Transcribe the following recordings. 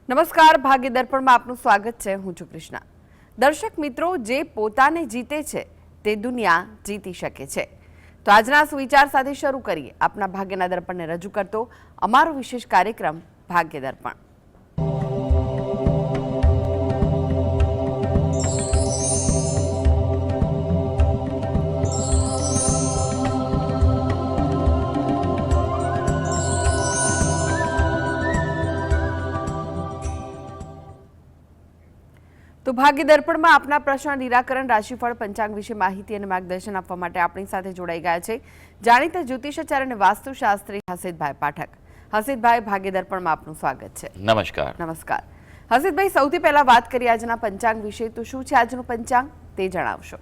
નમસ્કાર, ભાગ્ય દર્પણમાં આપનું સ્વાગત છે. હું છું કૃષ્ણા. દર્શક મિત્રો, જે પોતાને જીતે છે તે દુનિયા જીતી શકે છે. તો આજના સુવિચાર સાથે શરૂ કરીએ આપના ભાગ્યના દર્પણને રજૂ કરતો અમારો વિશેષ કાર્યક્રમ ભાગ્ય દર્પણ. તો ભાગ્ય દર્પણમાં આપના પ્રશ્ન નિરાકરણ, રાશિફળ, પંચાંગ વિશે માહિતી અને માર્ગદર્શન આપવા માટે આપણી સાથે જોડાઈ ગયા છે જાણીતા જ્યોતિષાચાર્ય અને વાસ્તુશાસ્ત્રી હસીતભાઈ પાઠક. હસીતભાઈ, ભાગ્ય દર્પણમાં આપનું સ્વાગત છે. નમસ્કાર. નમસ્કાર હસીતભાઈ, સૌથી પહેલા વાત કરીએ આજના પંચાંગ વિશે. તો શું છે આજનું પંચાંગ તે જણાવશો?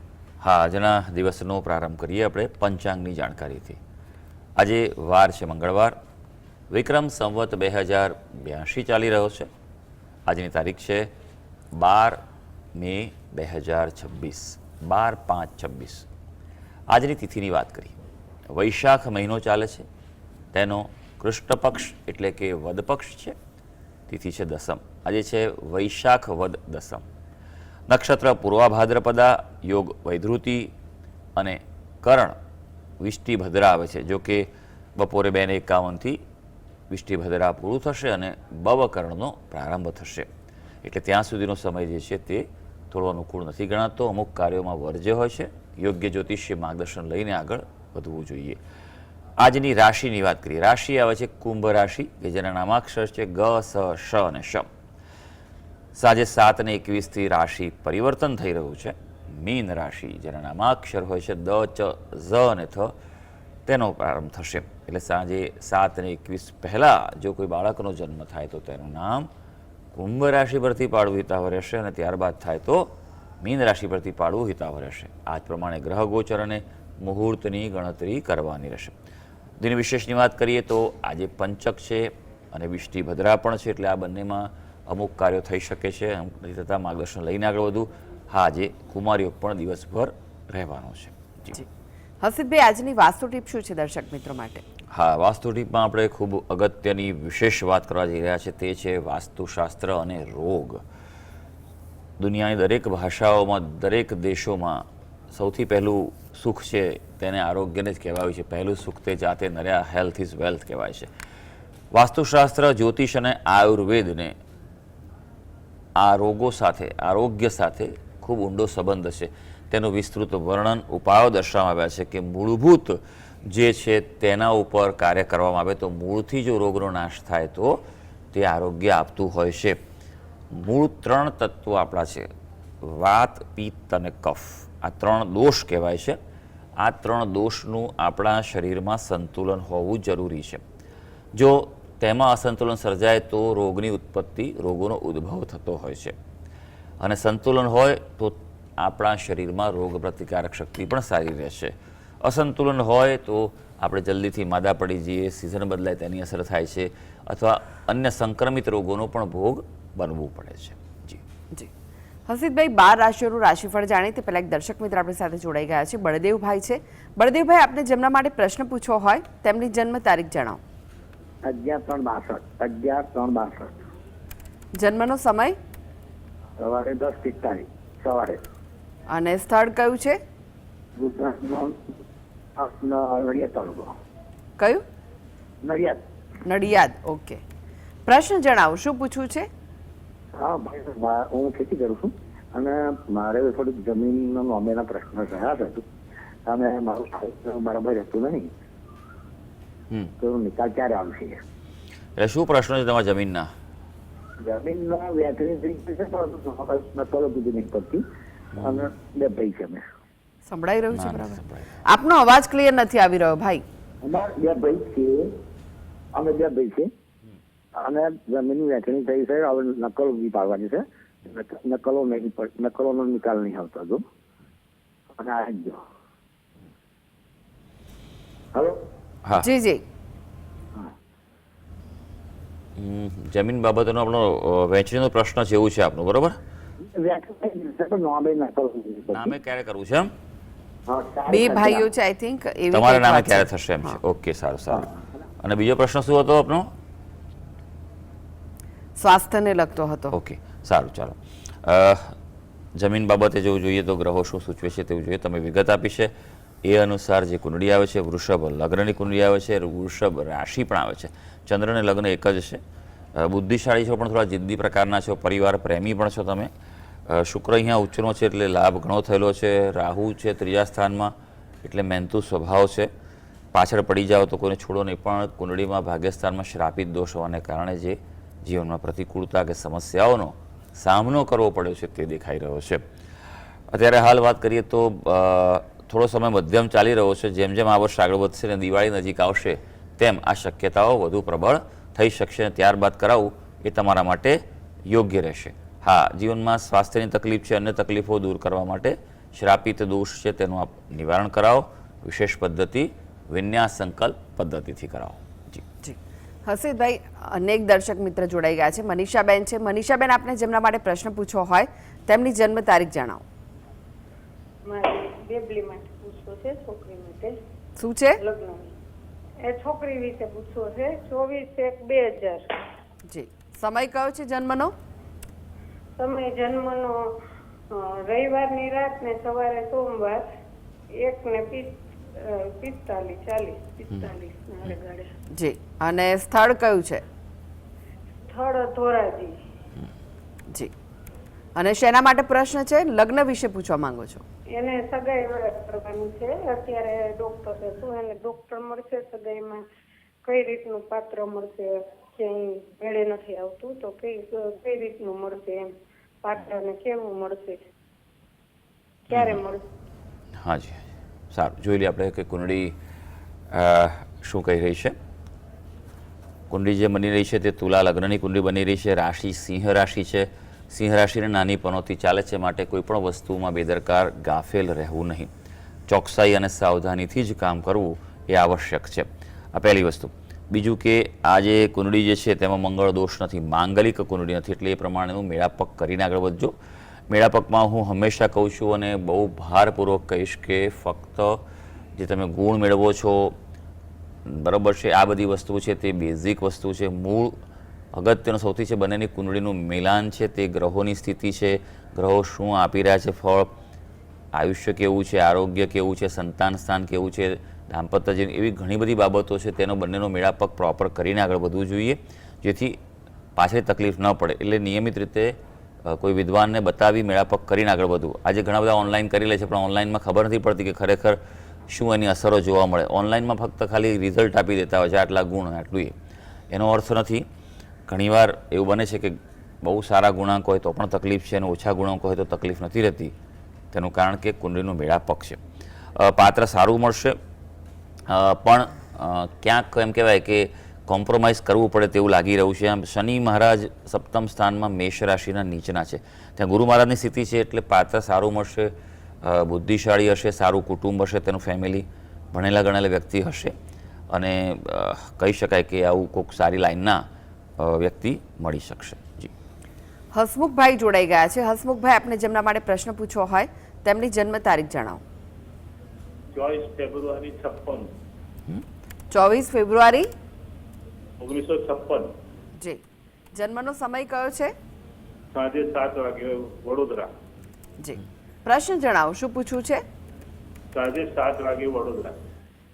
હા, આજના દિવસનો પ્રારંભ કરીએ આપણે પંચાંગની જાણકારીથી. આજે વાર છે મંગળવાર, વિક્રમ સંવત 2082 ચાલી રહ્યો છે. આજની તારીખ છે 12 મે 2026, 12/5/26. આજની તિથિની વાત કરી. વૈશાખ મહિનો ચાલે છે, તેનો કૃષ્ણ પક્ષ એટલે કે વદ પક્ષ છે. તિથિ છે દસમ. આજે છે વૈશાખ વદ દસમ. નક્ષત્ર પૂર્વા ભાદ્રપદા, યોગ વૈધૃતિ અને કરણ વિષ્ટિભદ્રા આવે છે. જો કે બપોરે 2:51 વિષ્ટિભદ્રા પૂરું થશે અને બવકરણનો પ્રારંભ થશે, એટલે ત્યાં સુધીનો સમય જે છે તે થોડો અનુકૂળ નથી ગણાતો. અમુક કાર્યોમાં વર્જ્ય હોય છે. યોગ્ય જ્યોતિષીય માર્ગદર્શન લઈને આગળ વધવું જોઈએ. આજની રાશિની વાત કરીએ. રાશિ આવે છે કુંભ રાશિ, કે જેના નામાક્ષર છે ગ, સ, શ અને શ. સાંજે 7:21 રાશિ પરિવર્તન થઈ રહ્યું છે. મીન રાશિ, જેના નામાક્ષર હોય છે દ, ચ, ઝ અને થ, તેનો પ્રારંભ થશે. એટલે સાંજે 7:21 પહેલાં જો કોઈ બાળકનો જન્મ થાય તો તેનું નામ કુંભ રાશિ પરથી પાડવું હિતાવહ રહેશે, અને ત્યારબાદ થાય તો મીન રાશિ પરથી પાડવું હિતાવહ રહેશે. આ જ પ્રમાણે ગ્રહ ગોચર અને મુહૂર્તની ગણતરી કરવાની રહેશે. દિન વિશેષની વાત કરીએ તો આજે પંચક છે અને વિષ્ટિભદ્રા પણ છે, એટલે આ બંનેમાં અમુક કાર્યો થઈ શકે છે. અમુક નથી થતાં, માર્ગદર્શન લઈને આગળ વધવું. હા, આજે કુમારીઓ પણ દિવસભર રહેવાનો છે. જી હસીતભાઈ, આજની વાસ્તુ ટીપ શું છે દર્શક મિત્રો માટે? હા, વાસ્તુ ટીપમાં આપણે ખૂબ અગત્યની વિશેષ વાત કરવા જઈ રહ્યા છે. તે છે વાસ્તુશાસ્ત્ર અને રોગ. દુનિયાની દરેક ભાષાઓમાં, દરેક દેશોમાં સૌથી પહેલું સુખ છે તેને આરોગ્યને જ કહેવાયું છે. પહેલું સુખ તે જાતે નર્યા, હેલ્થ ઇઝ વેલ્થ કહેવાય છે. વાસ્તુશાસ્ત્ર, જ્યોતિષ અને આયુર્વેદને આ રોગો સાથે, આરોગ્ય સાથે ખૂબ ઊંડો સંબંધ છે. તેનું વિસ્તૃત વર્ણન, ઉપાયો દર્શાવવામાં આવ્યા છે કે મૂળભૂત જે છે તેના ઉપર કાર્ય કરવામાં આવે તો મૂળથી જો રોગનો નાશ થાય તો તે આરોગ્ય આપતું હોય છે. મૂળ 3 તત્વો આપણા છે: વાત, પિત્ત અને કફ. આ 3 દોષ કહેવાય છે. આ 3 દોષનું આપણા શરીરમાં સંતુલન હોવું જરૂરી છે. જો તેમાં અસંતુલન સર્જાય તો રોગની ઉત્પત્તિ, રોગોનો ઉદ્ભવ થતો હોય છે. અને સંતુલન હોય તો આપણા શરીરમાં રોગ પ્રતિકારક શક્તિ પણ સારી રહેશે. અસંતુલન હોય તો આપણે જલ્દીથી માદા પડી જઈએ, સિઝન બદલાય તેની અસર થાય છે, અથવા અન્ય સંક્રમિત રોગોનો પણ ભોગ બનવું પડે છે. જી જી હસીતભાઈ, 12 રાશિઓનું રાશિફળ જાણીએ તે પહેલા એક દર્શક મિત્ર આપણી સાથે જોડાઈ ગયા છે. બળદેવભાઈ છે. બળદેવભાઈ, આપને જેમના માટે પ્રશ્ન પૂછવો હોય તેમની જન્મ તારીખ જણાવો. 11/3/62. જન્મનો સમય? સવારે 10:45 સવારે. અને સ્થળ કયું છે? નડિયાદ તાલુકો. કયું? નડિયાદ. નડિયાદ. ઓકે. પ્રશ્ન જણાવો, શું પૂછવું છે? હા ભાઈ, હું ખેતી કરું છું અને મારે થોડીક જમીનનો નોમેના પ્રશ્ન થયા છે. અને મારું બરાબર રહેતું નહીં, તો નિકાલ ક્યારે આવશે? એટલે શું પ્રશ્ન છે તમારા જમીનના? જમીનના વ્યાજની તરીકે છે, પરંતુ નકલો બીજી નહીં પડતી. અને 2 ભાઈ છે. અમે સંભળાઈ રહ્યું છે બરાબર? આપનો અવાજ ક્લિયર નથી આવી રહ્યો ભાઈ. અમારે 2 ભાઈ છે. અમે 2 ભાઈ છે અને જમીનની વહેંચણી થઈ છે. હવે નકલો બી પાડવાની છે. નકલોનો નિકાલ નહીં આવતો હતો. અને આ જ હલો. હા જી જી. જમીન બાબતનો આપણો વહેંચણીનો પ્રશ્ન છે, એવું છે આપનું, બરોબર? નામે ક્યારે કરવું છે? એમ 2 ભાઈઓ છે, આઈ થિંક. તમારા નામે ક્યારે થશે એમ છે. ઓકે, સારું સારું. અને બીજો પ્રશ્ન શું હતો આપનો? સ્વાસ્થ્યને લગતો હતો. ઓકે, સારું, ચાલો. જમીન બાબતે જો જોઈએ તો ગ્રહો શું સૂચવે છે તેવું જોઈએ. તમે વિગત આપી છે એ અનુસાર જે કુંડળી આવે છે, વૃષભ લગ્નની કુંડળી આવે છે, વૃષભ રાશિ પણ આવે છે, ચંદ્ર અને લગ્ન એક જ છે. બુદ્ધિશાળી છો પણ થોડા જિદ્દી પ્રકારના છો, પરિવાર પ્રેમી પણ છો તમે. શુક્ર અહીંયા ઉચ્ચનો છે એટલે લાભ ઘણો થયેલો છે. રાહુ છે ત્રીજા સ્થાનમાં એટલે મહેનતુ સ્વભાવ છે. પાછળ પડી જાઓ તો કોઈને છોડો નહીં, પણ કુંડળીમાં ભાગ્યસ્થાનમાં શ્રાપિત દોષ હોવાને કારણે જે જીવનમાં પ્રતિકૂળતા કે સમસ્યાઓનો સામનો કરવો પડ્યો છે તે દેખાઈ રહ્યો છે. અત્યારે હાલ વાત કરીએ તો થોડો સમય મધ્યમ ચાલી રહ્યો છે. જેમ જેમ આ વર્ષ આગળ વધશે અને દિવાળી નજીક આવશે તેમ આ શક્યતાઓ વધુ પ્રબળ થઈ શકશે અને ત્યારબાદ કરાવવું એ તમારા માટે યોગ્ય રહેશે. હા, જીવનમાં સ્વાસ્થ્યની તકલીફ છે, અન્ય તકલીફો દૂર કરવા માટે શ્રાપિત દોષ છે તેનું આપ નિવારણ કરાવો. વિશેષ પદ્ધતિ વિન્યાસ સંકલ્પ પદ્ધતિથી કરાવો. જી જી હસીદભાઈ, અનેક દર્શક મિત્ર જોડાઈ ગયા છે. મનીષાબેન છે. મનીષાબેન, આપને જેમના માટે પ્રશ્ન પૂછવો હોય તેમની જન્મ તારીખ જણાવો. મારે બેબલી માટે પૂછવો છે, છોકરી માટે. શું છે? લગ્ન એ છોકરી વિશે પૂછવો છે. 24/1/2000. જી, સમય કયો છે જન્મનો? સમય જન્મનો રવિવારની રાત ને સવારે સોમવાર 1:45 ના ગાડે. જી, અને સ્થળ કયું છે? સ્થળ ધોરાજી. જી, અને શેના માટે પ્રશ્ન છે? લગ્ન વિશે પૂછવા માંગો છો? એને સગાઈ કરવાનું છે. અત્યારે ડોક્ટર છે, શું એને ડોક્ટર મળશે સગાઈમાં? કઈ રીતનું પાત્ર મળશે? ક્યાંય મેળે નથી આવતું તો કઈ રીતનું મળશે? એમ પાત્રને કેવું મળશે, ક્યારે મળશે? હાજી, સારું, જોઈ લઈએ આપણે કે કુંડળી શું કહી રહી છે. કુંડળી જે બની રહી છે તે તુલા લગ્નની કુંડળી બની રહી છે. રાશિ સિંહ રાશિ છે. સિંહ રાશિને નાની પનોતી ચાલે છે, માટે કોઈ પણ વસ્તુમાં બેદરકાર ગાફેલ રહેવું નહીં. ચોકસાઈ અને સાવધાનીથી જ કામ કરવું એ આવશ્યક છે. આ પહેલી વસ્તુ. બીજું કે આ જે કુંડળી જે છે તેમાં મંગળ દોષ નથી, માંગલિક કુંડળી નથી, એટલે એ પ્રમાણેનું મેળાપક કરીને આગળ વધજો. મેળાપકમાં હું હંમેશા કહું છું અને બહુ ભારપૂર્વક કહીશ કે ફક્ત જે તમે ગુણ મેળવો છો, બરાબર છે, આ બધી વસ્તુ છે તે બેઝિક વસ્તુ છે. મૂળ અગત્યનું સૌથી છે બંનેની કુંડળીનું મિલાન છે, તે ગ્રહોની સ્થિતિ છે, ગ્રહો શું આપી રહ્યા છે ફળ, આયુષ્ય કેવું છે, આરોગ્ય કેવું છે, સંતાન સ્થાન કેવું છે, દાંપત્ય જીવન, એવી ઘણી બધી બાબતો છે. તેનો બંનેનો મેળાપક પ્રોપર કરીને આગળ વધવું જોઈએ, જેથી પાછળ તકલીફ ન પડે. એટલે નિયમિત રીતે કોઈ વિદ્વાનને બતાવી મેળાપક કરીને આગળ વધવું. આજે ઘણા બધા ઓનલાઈન કરી લે છે, પણ ઓનલાઈનમાં ખબર નથી પડતી કે ખરેખર શું એની અસરો જોવા મળે. ઓનલાઈનમાં ફક્ત ખાલી રિઝલ્ટ આપી દેતા હોય છે, આટલા ગુણ આટલું, એનો અર્થ નથી. ઘણીવાર એવું બને છે કે બહુ સારા ગુણાંક હોય તો પણ તકલીફ છે અને ઓછા ગુણાંક હોય તો તકલીફ નથી રહેતી. તેનું કારણ કે કુંડળીનું મેળાપક છે. પાત્ર સારું મળશે, પણ ક્યાંક એમ કહેવાય કે કોમ્પ્રોમાઇઝ કરવું પડે તેવું લાગી રહ્યું છે. આમ શનિ મહારાજ સપ્તમ સ્થાનમાં મેષ રાશિના નીચના છે, ત્યાં ગુરુ મહારાજની સ્થિતિ છે, એટલે પાત્ર સારું મળશે, બુદ્ધિશાળી હશે, સારું કુટુંબ હશે, તેનું ફેમિલી, ભણેલા ગણેલા વ્યક્તિ હશે, અને કહી શકાય કે આવું કોઈક સારી લાઈનના વ્યક્તિ મળી શકશે. જી, હસમુખભાઈ જોડાઈ ગયા છે. હસમુખભાઈ, આપને જેમના માટે પ્રશ્ન પૂછવો હોય તેમની જન્મ તારીખ જણાવો. 24 ફેબ્રુઆરી 56. 24 ફેબ્રુઆરી 1956. જી, જન્મનો સમય કયો છે? સાંજે 7 વાગે વડોદરા. જી, પ્રશ્ન જણાવો, શું પૂછવું છે? સાંજે 7 વાગે વડોદરા.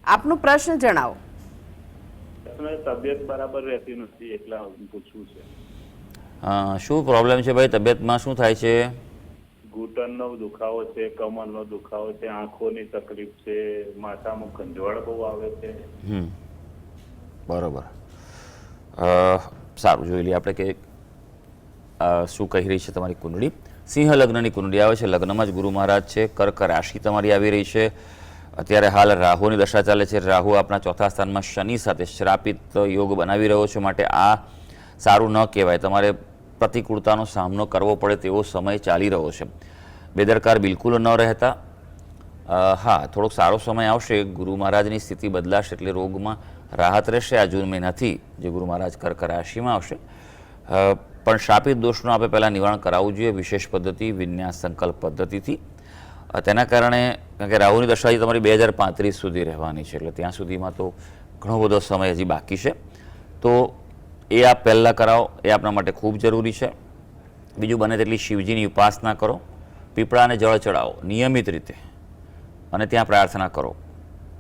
આપનો પ્રશ્ન જણાવો. તબિયત બરાબર રહેતી નથી એટલે પૂછવું છે. શું પ્રોબ્લેમ છે ભાઈ? તબિયતમાં શું થાય છે? ઘૂંટણનો દુખાવો છે, કમરનો દુખાવો છે, આંખોની તકલીફ છે, માથામાં ખંજવાળ બહુ આવે છે. બરોબર, સારું, જોઈ લઈએ આપણે કે શું કહી રહી છે તમારી કુંડળી. સિંહ લગ્નની કુંડળી આવે છે, લગ્નમાં જ ગુરુ મહારાજ છે, કર્ક રાશિ તમારી આવી રહી છે. અત્યારે હાલ રાહુની દશા ચાલે છે. રાહુ આપણા ચોથા સ્થાનમાં શનિ સાથે શ્રાપિત યોગ બનાવી રહ્યો છે, માટે આ સારું ન કહેવાય. તમારે પ્રતિકૂળતાનો સામનો કરવો પડે તેવો સમય ચાલી રહ્યો છે. બેદરકાર બિલકુલ ન રહેતા. હા, થોડોક સારો સમય આવશે, ગુરુ મહારાજની સ્થિતિ બદલાશે એટલે રોગમાં રાહત રહેશે આ જૂન મહિનાથી, જે ગુરુ મહારાજ કર્ક રાશિમાં આવશે. પણ શ્રાપિત દોષનું આપણે પહેલાં નિવારણ કરાવવું જોઈએ વિશેષ પદ્ધતિ વિન્યાસ સંકલ્પ પદ્ધતિથી. તેના કારણે, કારણ કે રાહુની દશા તમારી 2035 સુધી રહેવાની છે, એટલે ત્યાં સુધીમાં તો ઘણો બધો સમય હજી બાકી છે. તો એ આપ પહેલાં કરાવો, એ આપણા માટે ખૂબ જરૂરી છે. બીજું, બને તેટલી શિવજીની ઉપાસના કરો, પીપળાને જળ ચડાવો નિયમિત રીતે અને ત્યાં પ્રાર્થના કરો.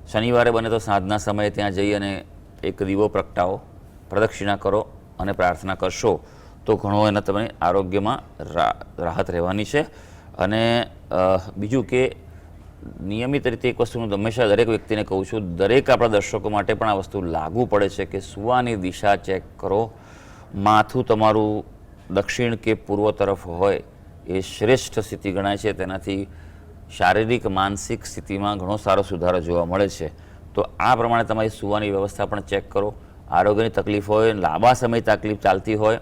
શનિવારે બને તો સાંજના સમયે ત્યાં જઈ અને એક દીવો પ્રગટાવો, પ્રદક્ષિણા કરો અને પ્રાર્થના કરશો તો ઘણો એના તમને આરોગ્યમાં રાહત રહેવાની છે. અને બીજું કે નિયમિત રીતે એક વસ્તુનું હંમેશા દરેક વ્યક્તિને કહું છું, દરેક આપણા દર્શકો માટે પણ આ વસ્તુ લાગુ પડે છે કે સૂવાની દિશા ચેક કરો. માથું તમારું દક્ષિણ કે પૂર્વ તરફ હોય એ શ્રેષ્ઠ સ્થિતિ ગણાય છે. તેનાથી શારીરિક માનસિક સ્થિતિમાં ઘણો સારો સુધારો જોવા મળે છે. તો આ પ્રમાણે તમારી સૂવાની વ્યવસ્થા પણ ચેક કરો. આરોગ્યની તકલીફ હોય, લાંબા સમય તકલીફ ચાલતી હોય,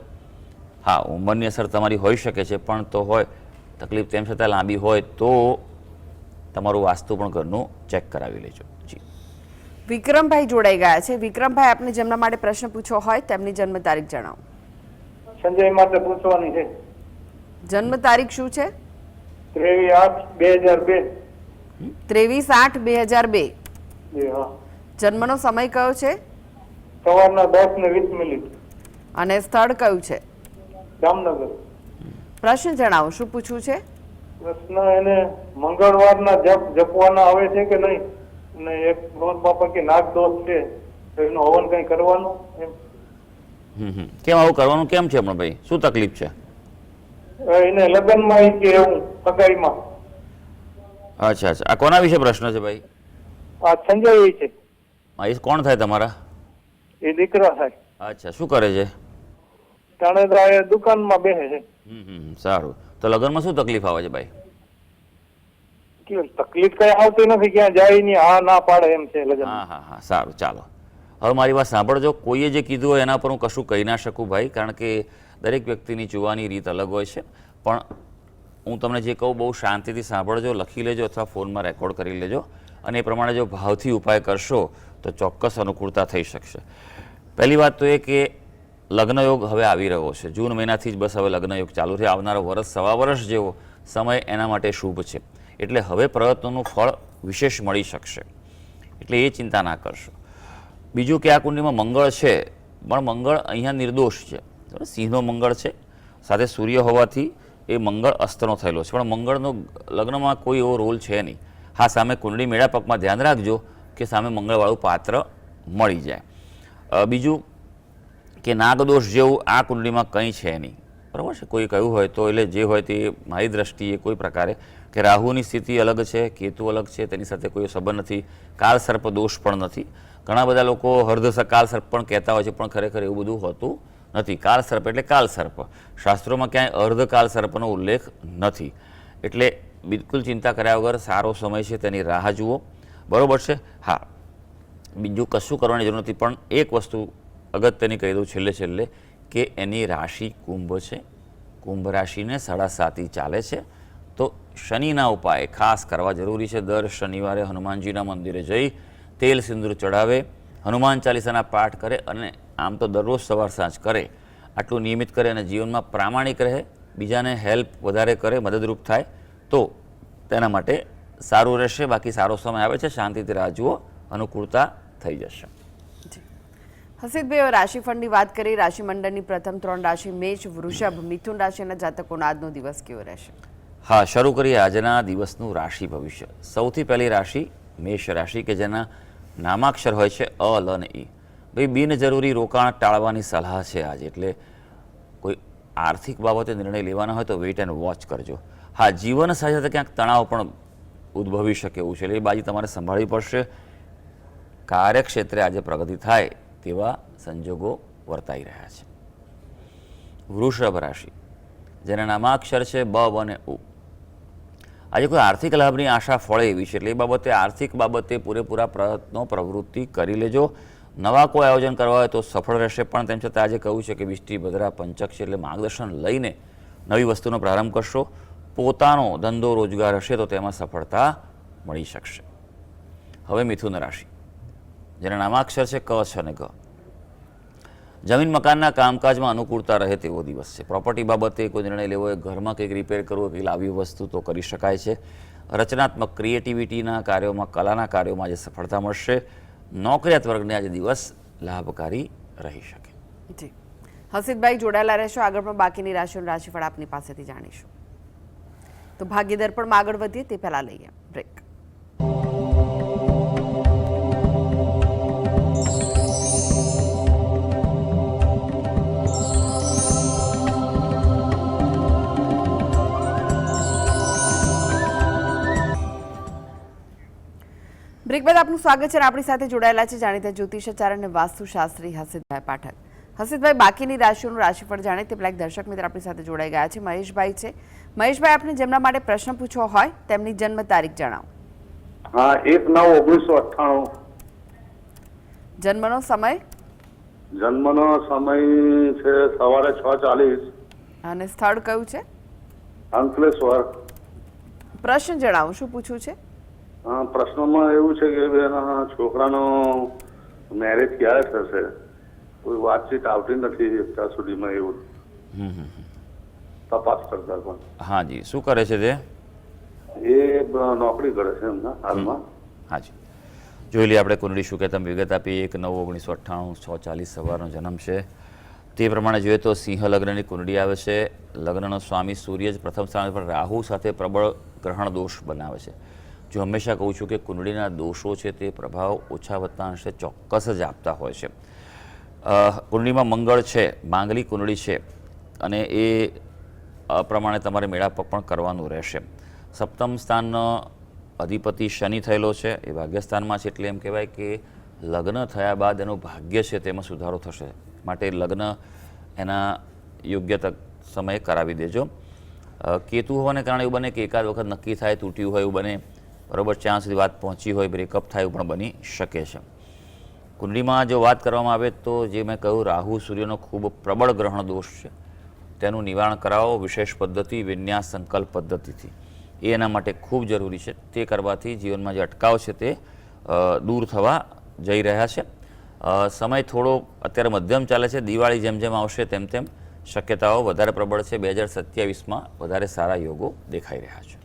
હા ઉંમરની અસર તમારી હોઈ શકે છે, પણ તો હોય તકલીફ તેમ છતાં લાંબી હોય તો તમારું વાસ્તુ પણ ઘરનું ચેક કરાવી લેજો. જી, વિક્રમભાઈ જોડાઈ ગયા છે. વિક્રમભાઈ, આપને જેમના માટે પ્રશ્ન પૂછવો હોય તેમની જન્મ તારીખ જણાવો. સંજય માટે પૂછવાની છે. જન્મ તારીખ શું છે? 23/8/2002. 23/8/2002. હા. જન્મનો સમય કયો છે સવારના 10:20. અને સ્થળ કયું છે? જામનગર. પ્રશ્ન જણાવો, શું પૂછવું છે? પ્રશ્ન એને મંગળવારના જપ જપવાના આવે છે કે નહીં, અને એક રોજ બાપા કે નાગ દોષ છે તો એનું હવન કઈ કરવાનું એમ. કેમ આવું કરવાનું કેમ છે હમણાં ભાઈ? શું તકલીફ છે? એને લગ્નમાં ઈ કે એવું સગાઈમાં. અચ્છા અચ્છા, આ કોના વિશે પ્રશ્ન છે ભાઈ? આ સંજય છે. હા, એ કોણ થાય તમારા? એ દીકરા થાય. અચ્છા, શું કરે છે? તાણેદરા એ દુકાનમાં બેસે છે. સારું. તો લગ્નમાં શું તકલીફ આવે છે ભાઈ? કે તકલીફ કઈ આવતી નથી, ક્યાં જાય નહીં, હા ના પાડે એમ છે લગ્ન. હા હા હા, સારું. ચાલો, હવે મારી વાત સાંભળજો. કોઈએ જે કીધું હોય એના પર હું કશું કહી ના શકું ભાઈ, કારણ કે દરેક વ્યક્તિની જોવાની રીત અલગ હોય છે. પણ હું તમને જે કહું બહુ શાંતિથી સાંભળજો, લખી લેજો અથવા ફોનમાં રેકોર્ડ કરી લેજો, અને એ પ્રમાણે જો ભાવથી ઉપાય કરશો તો ચોક્કસ અનુકૂળતા થઈ શકશે. પહેલી વાત તો એ કે લગ્નયોગ હવે આવી રહ્યો છે. જૂન મહિનાથી જ બસ હવે લગ્નયોગ ચાલુ છે. આવનારો વર્ષ, સવા વર્ષ જેવો સમય એના માટે શુભ છે. એટલે હવે પ્રયત્નોનું ફળ વિશેષ મળી શકશે, એટલે એ ચિંતા ના કરશો. બીજું કે આ કુંડલીમાં મંગળ છે, પણ મંગળ અહીંયા નિર્દોષ છે. સિંહનો મંગળ છે, સાથે સૂર્ય હોવાથી એ મંગળ અસ્તનો થયેલો છે, પણ મંગળનો લગ્નમાં કોઈ એવો રોલ છે નહીં. હા, સામે કુંડળી મેળાપકમાં ધ્યાન રાખજો કે સામે મંગળવાળું પાત્ર મળી જાય. બીજું કે નાગદોષ જેવું આ કુંડળીમાં કંઈ છે નહીં, બરાબર છે. કોઈ કહ્યું હોય તો એટલે જે હોય તે મારી દ્રષ્ટિએ કોઈ પ્રકારે કે રાહુની સ્થિતિ અલગ છે, કેતુ અલગ છે, તેની સાથે કોઈ સંબંધ નથી. કાળ સર્પ દોષ પણ નથી. ઘણા બધા લોકો અર્ધ કાળ સર્પ પણ કહેતા હોય છે, પણ ખરેખર એવું બધું હોતું નથી. કાળ સર્પ એટલે કાળ સર્પ. શાસ્ત્રોમાં ક્યાંય અર્ધ કાળ સર્પનો ઉલ્લેખ નથી. એટલે બિલકુલ ચિંતા કર્યા વગર સારો સમય છે તેની રાહ જુઓ, બરાબર છે. હા, બીજું કશું કરવાની જરૂર નથી, પણ એક વસ્તુ અગત્યની કહી દઉં છેલ્લે કે એની રાશિ કુંભ છે. કુંભ રાશિને 7.5 ચાલે છે, તો શનિના ઉપાય ખાસ કરવા જરૂરી છે. દર શનિવારે હનુમાનજીના મંદિરે જઈ તેલ સિંદૂર ચડાવે, હનુમાન ચાલીસાના પાઠ કરે, અને આમ તો દરરોજ સવાર સાંજ કરે. આટલું નિયમિત કરે અને જીવનમાં પ્રામાણિક રહે, બીજાને હેલ્પ વધારે કરે, મદદરૂપ થાય તો તેના માટે સારું રહેશે. બાકી સારો સમય આવે છે, શાંતિથી રાહ જુઓ, અનુકૂળતા થઈ જશે. હસીદભાઈ, રાશિફળની વાત કરી. રાશિમંડળની પ્રથમ 3 રાશિ મેષ, વૃષભ, મિથુન રાશિના જાતકોનો આજનો દિવસ કેવો રહેશે? હા, શરૂ કરીએ આજના દિવસનું રાશિ ભવિષ્ય. સૌથી પહેલી રાશિ મેષ રાશિ, કે જેના નામાક્ષર હોય છે અ, લ અને ઈ. ભાઈ, બિનજરૂરી રોકાણ ટાળવાની સલાહ છે આજે. એટલે કોઈ આર્થિક બાબતે નિર્ણય લેવાના હોય તો વેઇટ એન્ડ વોચ કરજો. હા, જીવન સાથે ક્યાંક તણાવ પણ ઉદ્ભવી શકે એવું છે, એટલે એ બાજુ તમારે સંભાળવી પડશે. કાર્યક્ષેત્રે આજે પ્રગતિ થાય તેવા સંજોગો વર્તાઈ રહ્યા છે. વૃષભ રાશિ, જેના નામાક્ષર છે બ અને ઉ. આજે કોઈ આર્થિક લાભની આશા ફળે એવી છે, એટલે એ બાબતે આર્થિક બાબતે પૂરેપૂરા પ્રયત્નો પ્રવૃત્તિ કરી લેજો. નવા કોઈ આયોજન કરવા હોય તો સફળ રહેશે, પણ તેમ છતાં આજે કહ્યું છે કે બિષ્ટિ ભદ્રા પંચક છે, એટલે માર્ગદર્શન લઈને નવી વસ્તુનો પ્રારંભ કરશો. પોતાનો ધંધો રોજગાર હશે તો તેમાં સફળતા મળી શકશે. હવે મિથુન રાશિ, જેના નામાક્ષર છે ક, છ અને ગ. જમીન મકાનના કામકાજમાં અનુકૂળતા રહે તેવો દિવસ છે. પ્રોપર્ટી બાબતે કોઈ નિર્ણય લેવો હોય, ઘરમાં કંઈક રિપેર કરવો, કંઈક લાવી વસ્તુ તો કરી શકાય છે. રચનાત્મક ક્રિએટિવિટીના કાર્યોમાં, કલાના કાર્યોમાં આજે સફળતા મળશે. નોકરિયાત વર્ગને આજે દિવસ લાભકારી રહી શકે. જી, હસીદભાઈ જોડાયેલા રહેશો, આગળ પણ બાકીની રાશિઓનું રાશિફળ આપની પાસેથી જાણીશું. તો ભાગ્ય દર્પણમાં આગળ વધીએ તે પહેલા લઈએ બ્રેક. બ્રેક બાદ આપનું સ્વાગત છે અને આપણી સાથે જોડાયેલા છે જાણીતા જ્યોતિષાચાર્ય અને વાસ્તુશાસ્ત્રી હસીદભાઈ પાઠક. હસીદભાઈ, બાકીની રાશિઓનું રાશિફળ જાણે તે પહેલા એક દર્શક મિત્ર આપણી સાથે જોડાઈ ગયા છે, મહેશભાઈ છે. મહેશભાઈ, આપણે જેમના માટે પ્રશ્ન પૂછવો હોય તેમની જન્મ તારીખ જણાવો. હા, 1/9/1998. જન્મનો સમય જન્મનો સમય છે સવારે 6:40, અને સ્થળ કયું છે? અંકલેશ્વર. પ્રશ્ન જણાવો, શું પૂછવું છે? પ્રશ્નમાં એવું છે કે એના છોકરાનો મેરેજ ક્યારે થશે, કોઈ વાતચીત આવતી નથી અત્યાર સુધીમાં, એવું તપાસ કરતા પણ. હાજી, શું કરે છે તે? એ નોકરી કરે છે એમના હાલમાં. હાજી, જોઈ લઈએ આપણે કુંડળી શું કે તમે વિગત આપી. 1/9/1998, 6:40 સવારનો જન્મ છે. તે પ્રમાણે જોઈએ તો સિંહ લગ્નની કુંડળી આવે છે. લગ્નનો સ્વામી સૂર્ય જ પ્રથમ સ્થાન પર રાહુ સાથે પ્રબળ ગ્રહણ દોષ બનાવે છે. જો હંમેશા કહું છું કે કુંડળીના દોષો છે તે પ્રભાવ ઓછા વત્તા અંશે ચોક્કસ જ આપતા હોય છે. કુંડળીમાં મંગળ છે, માંગલી કુંડળી છે, અને એ પ્રમાણે તમારે મેળાપ પણ કરવાનું રહેશે. સપ્તમ સ્થાનનો અધિપતિ શનિ થયેલો છે, એ ભાગ્યસ્થાનમાં છે, એટલે એમ કહેવાય કે લગ્ન થયા બાદ એનું ભાગ્ય છે તેમાં સુધારો થશે. માટે લગ્ન એના યોગ્ય સમયે કરાવી દેજો. કેતુ હોવાને કારણે એવું બને કે એકાદ વખત નક્કી થાય, તૂટ્યું હોય એવું બને, બરાબર, ત્યાં સુધી વાત પહોંચી હોય, બ્રેકઅપ થાય એવું પણ બની શકે છે. કુંડળીમાં જો વાત કરવામાં આવે તો જે મેં કહ્યું, રાહુ સૂર્યનો ખૂબ પ્રબળ ગ્રહણ દોષ છે, તેનું નિવારણ કરાવો વિશેષ પદ્ધતિ, વિન્યાસ સંકલ્પ પદ્ધતિથી. એ એના માટે ખૂબ જરૂરી છે. તે કરવાથી જીવનમાં જે અટકાવ છે તે દૂર થવા જઈ રહ્યા છે. સમય થોડો અત્યારે મધ્યમ ચાલે છે. દિવાળી જેમ જેમ આવશે તેમ તેમ શક્યતાઓ વધારે પ્રબળ છે. 2027માં વધારે સારા યોગો દેખાઈ રહ્યા છે.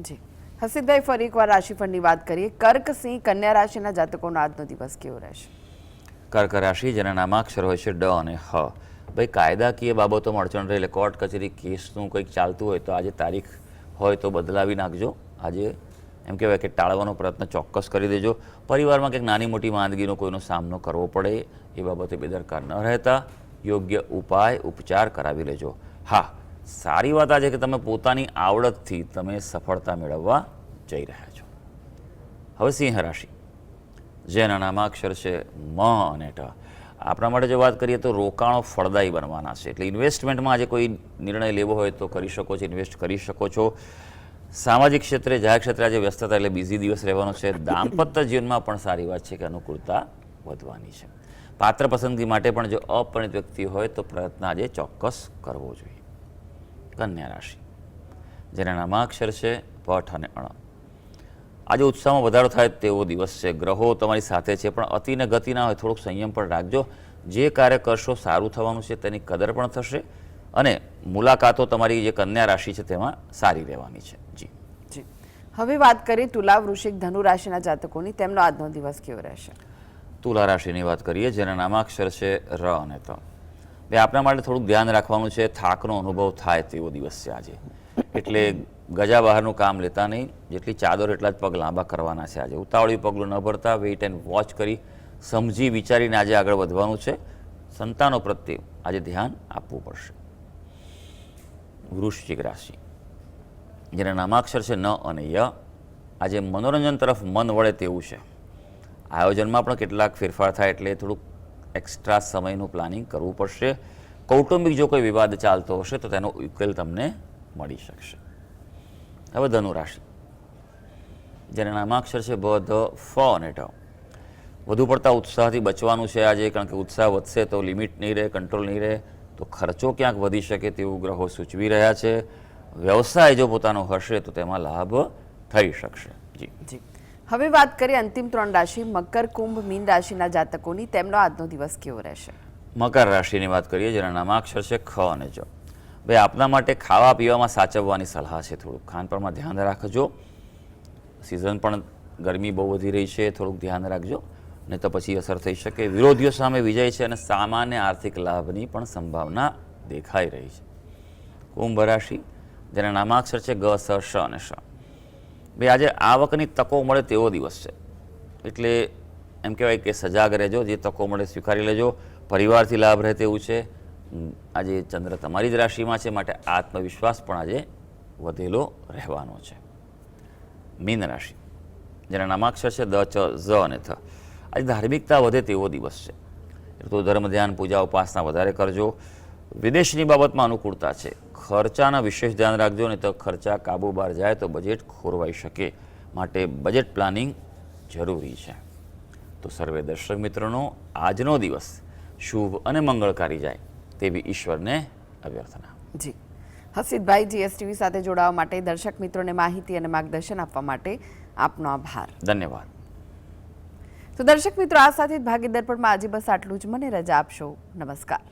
જી હસીદભાઈ, ફરી એકવાર રાશિફળની વાત કરીએ. કર્ક, સિંહ, કન્યા રાશિના જાતકોનો આજનો દિવસ કેવો રહેશે? કર્ક રાશિ, જેના નામાક્ષર હોય છે ડ અને હ. ભાઈ, કાયદાકીય બાબતોમાં અડચણ રહે, એટલે કોર્ટ કચેરી કેસનું કંઈક ચાલતું હોય તો આજે તારીખ હોય તો બદલાવી નાખજો. આજે એમ કહેવાય કે ટાળવાનો પ્રયત્ન ચોક્કસ કરી દેજો. પરિવારમાં કંઈક નાની મોટી માંદગીનો કોઈનો સામનો કરવો પડે એ બાબતે બેદરકાર ન રહેતા યોગ્ય ઉપાય ઉપચાર કરાવી લેજો. હા, સારી વાત આ છે કે તમે પોતાની આવડતથી તમે સફળતા મેળવવા જઈ રહ્યા છો. હવે સિંહ રાશિ, જેના નામાક્ષર છે મ અને ટ. આપણા માટે જો વાત કરીએ તો રોકાણો ફળદાયી બનવાના છે, એટલે ઇન્વેસ્ટમેન્ટમાં આજે કોઈ નિર્ણય લેવો હોય તો કરી શકો છો, ઇન્વેસ્ટ કરી શકો છો. સામાજિક ક્ષેત્રે, જાહેર ક્ષેત્રે આજે વ્યસ્તતા, એટલે બિઝી દિવસ રહેવાનો છે. દાંપત્ય જીવનમાં પણ સારી વાત છે કે અનુકૂળતા વધવાની છે. પાત્ર પસંદગી માટે પણ જો અપરિણિત વ્યક્તિ હોય તો પ્રયત્ન આજે ચોક્કસ કરવો જોઈએ. કન્યા રાશિ, જેના નામાક્ષર છે પઠ અને અણ. આજે ઉત્સાહમાં વધારો થાય તેવો દિવસ છે. ગ્રહો તમારી સાથે છે, પણ અતિ ને ગતિ ના હોય, થોડુંક સંયમ પણ રાખજો. જે કાર્ય કરશો સારું થવાનું છે, તેની કદર પણ થશે, અને મુલાકાતો તમારી જે કન્યા રાશિ છે તેમાં સારી રહેવાની છે. જી જી હવે વાત કરીએ તુલા, વૃશ્ચિક, ધનુ રાશિના જાતકોની, તેમનો આજનો દિવસ કેવો રહેશે? તુલા રાશિની વાત કરીએ, જેના નામાક્ષર છે ર અને ત. આપણા માટે થોડુંક ધ્યાન રાખવાનું છે. થાકનો અનુભવ થાય તેવો દિવસ છે આજે, એટલે ગજા બહારનું કામ લેતા નહીં. જેટલી ચાદર એટલા જ પગ લાંબા કરવાના છે આજે. ઉતાવળી પગલું ન ભરતા વેઇટ એન્ડ વોચ કરી સમજી વિચારીને આજે આગળ વધવાનું છે. સંતાનો પ્રત્યે આજે ધ્યાન આપવું પડશે. વૃશ્ચિક રાશિ, જેના નામાક્ષર છે ન અને ય. આજે મનોરંજન તરફ મન વળે તેવું છે. આયોજનમાં પણ કેટલાક ફેરફાર થાય, એટલે થોડુંક એક્સ્ટ્રા સમયનું પ્લાનિંગ કરવું પડશે. કૌટુંબિક જો કોઈ વિવાદ ચાલતો હશે તો તેનો ઉકેલ તમને મળી શકશે. હવે ધનુ રાશિ, જેના નામાક્ષર છે બ, ધ, ફ અને ટ. વધુ પડતા ઉત્સાહથી બચવાનું છે આજે, કારણ કે ઉત્સાહ વધશે તો લિમિટ નહીં રહે, કંટ્રોલ નહીં રહે, તો ખર્ચો ક્યાંક વધી શકે તેવું ગ્રહો સૂચવી રહ્યા છે. વ્યવસાય જો પોતાનો હશે તો તેમાં લાભ થઈ શકશે. જી જી હવે વાત કરીએ અંતિમ 3 રાશિ, મકર, કુંભ, મીન રાશિના જાતકોની, તેમનો આજનો દિવસ કેવો રહેશે? મકર રાશિની વાત કરીએ, જેના નામાક્ષર છે ખ અને જ. ભાઈ, આપના માટે ખાવા પીવામાં સાચવવાની સલાહ છે. થોડુંક ખાનપાનમાં ધ્યાન રાખજો. સિઝન પણ ગરમી બહુ વધી રહી છે, થોડુંક ધ્યાન રાખજો. નહીં તો પછી અસર થઈ શકે. વિરોધીઓ સામે વિજય છે અને સામાન્ય આર્થિક લાભની પણ સંભાવના દેખાઈ રહી છે. કુંભ રાશિ, જેના નામાક્ષર છે ગ, સ, શ અને શ. ભાઈ આજે આવકની તકો મળે તેવો દિવસ છે, એટલે એમ કહેવાય કે સજાગ રહેજો, જે તકો મળે સ્વીકારી લેજો. પરિવારથી લાભ રહે તેવું છે. આજે ચંદ્ર તમારી જ રાશિમાં છે, માટે આત્મવિશ્વાસ પણ આજે વધેલો રહેવાનો છે. મીન રાશિ, જેના નામાક્ષર છે દ, ચ, ઝ અને થ. આજે ધાર્મિકતા વધે તેવો દિવસ છે, તો ધર્મ, ધ્યાન, પૂજા, ઉપાસના વધારે કરજો. વિદેશની બાબતમાં અનુકૂળતા છે. ખર્ચાના વિશેષ ધ્યાન રાખજો, નહીં તો ખર્ચા કાબુ બહાર જાય તો બજેટ ખોરવાઈ શકે, માટે બજેટ પ્લાનિંગ જરૂરી છે. તો સર્વે દર્શક મિત્રોનો આજનો દિવસ શુભ અને મંગળકારી જાય તેવી ઈશ્વરને અભ્યર્થના. જી હસીદભાઈ, જીએસટીવી સાથે જોડાવા માટે, દર્શક મિત્રોને માહિતી અને માર્ગદર્શન આપવા માટે આપનો આભાર. ધન્યવાદ. તો દર્શક મિત્રો, આ સાથે જ ભાગ્ય દર્પણમાં આજે બસ આટલું જ. મને રજા આપશો. નમસ્કાર.